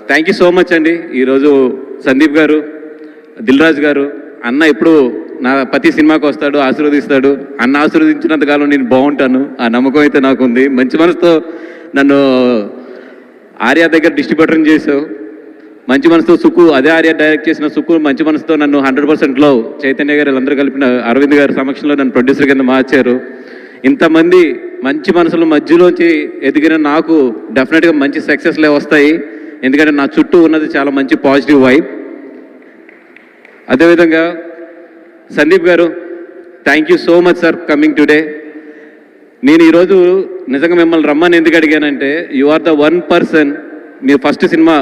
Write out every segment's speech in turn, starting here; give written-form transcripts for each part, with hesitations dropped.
Thank you so much అండి. ఈరోజు సందీప్ గారు, దిల్ రాజు గారు, అన్న ఎప్పుడు నా ప్రతి సినిమాకి వస్తాడు, ఆశీర్వదిస్తాడు. అన్న ఆశీర్వదించినంతకాలం నేను బాగుంటాను, ఆ నమ్మకం అయితే నాకు ఉంది. మంచి మనసుతో నన్ను ఆర్య దగ్గర డిస్ట్రిబ్యూటర్ని చేసావు. మంచి మనసుతో సుక్కు, అదే ఆర్య డైరెక్ట్ చేసిన సుక్కు మంచి మనసుతో నన్ను 100% లవ్, చైతన్య గారు వీళ్ళందరూ కలిపిన అరవింద్ గారి సమక్షంలో నన్ను ప్రొడ్యూసర్ కింద మార్చారు. ఇంతమంది మంచి మనసుల మధ్యలోంచి ఎదిగిన నాకు డెఫినెట్గా మంచి సక్సెస్లే వస్తాయి. ఎందుకంటే నా చుట్టూ ఉన్నది చాలా మంచి పాజిటివ్ వైబ్. అదేవిధంగా Sandeep garu, thank you so much sir coming today. నేను ఈరోజు నిజంగా మిమ్మల్ని రమ్మని ఎందుకు అడిగానంటే, you are the one person. మీరు first cinema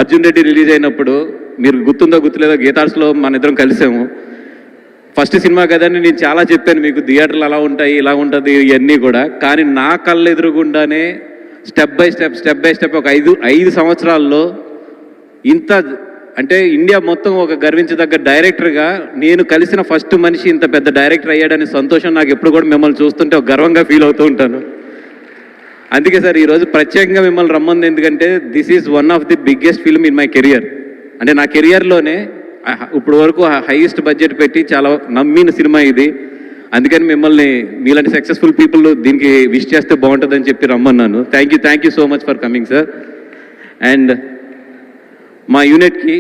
Arjun Reddy release అయినప్పుడు, మీరు గుర్తుందో గుర్తులేదో గీతార్స్లో మన ఇద్దరం కలిసాము. ఫస్ట్ సినిమా కదండి, నేను చాలా చెప్పాను మీకు థియేటర్లు అలా ఉంటాయి, ఇలా ఉంటుంది ఇవన్నీ కూడా. కానీ నా కళ్ళ ఎదురుగుండానే స్టెప్ బై స్టెప్ ఒక 5 సంవత్సరాల్లో ఇంత, అంటే ఇండియా మొత్తం ఒక గర్వించదగ్గ డైరెక్టర్గా నేను కలిసిన ఫస్ట్ మనిషి ఇంత పెద్ద డైరెక్టర్ అయ్యాడనే సంతోషం నాకు ఎప్పుడు కూడా మిమ్మల్ని చూస్తుంటే ఒక గర్వంగా ఫీల్ అవుతూ ఉంటాను. అందుకే సార్ ఈరోజు ప్రత్యేకంగా మిమ్మల్ని రమ్మంది ఎందుకంటే this is one of the biggest film in my career. అంటే నా కెరియర్లోనే ఇప్పుడు వరకు హైయెస్ట్ బడ్జెట్ పెట్టి చాలా నమ్మిన సినిమా ఇది. అందుకని మిమ్మల్ని మీలాంటి సక్సెస్ఫుల్ పీపుల్ దీనికి విష్ చేస్తే బాగుంటుందని చెప్పి రమ్మన్నాను. Thank you so much for coming sir. And మా యూనిట్కి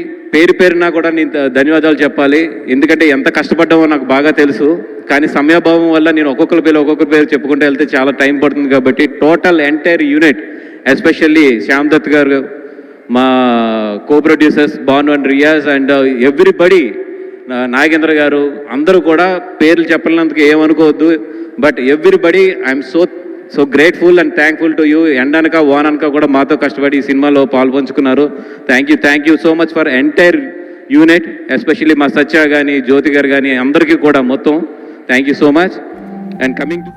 పేరున కూడా నేను ధన్యవాదాలు చెప్పాలి. ఎందుకంటే ఎంత కష్టపడ్డామో నాకు బాగా తెలుసు. కానీ సమయాభావం వల్ల నేను ఒక్కొక్కరి పేరు చెప్పుకుంటూ వెళ్తే చాలా టైం పడుతుంది. కాబట్టి total entire unit, especially Shyam Dutt garu, మా co producers Bhanu and Riaz and everybody, Nagendra garu, అందరూ కూడా పేర్లు చెప్పలేనందుకు ఏమనుకోవద్దు. But everybody I'm so grateful and thankful to you. ఎండనక వాననక కూడా మాతో కష్టపడి ఈ సినిమాలో పాల్పంచుకున్నారు. Thank you so much for entire unit, especially మా సత్య కానీ, జ్యోతి గారు కానీ అందరికీ కూడా మొత్తం thank you so much. And coming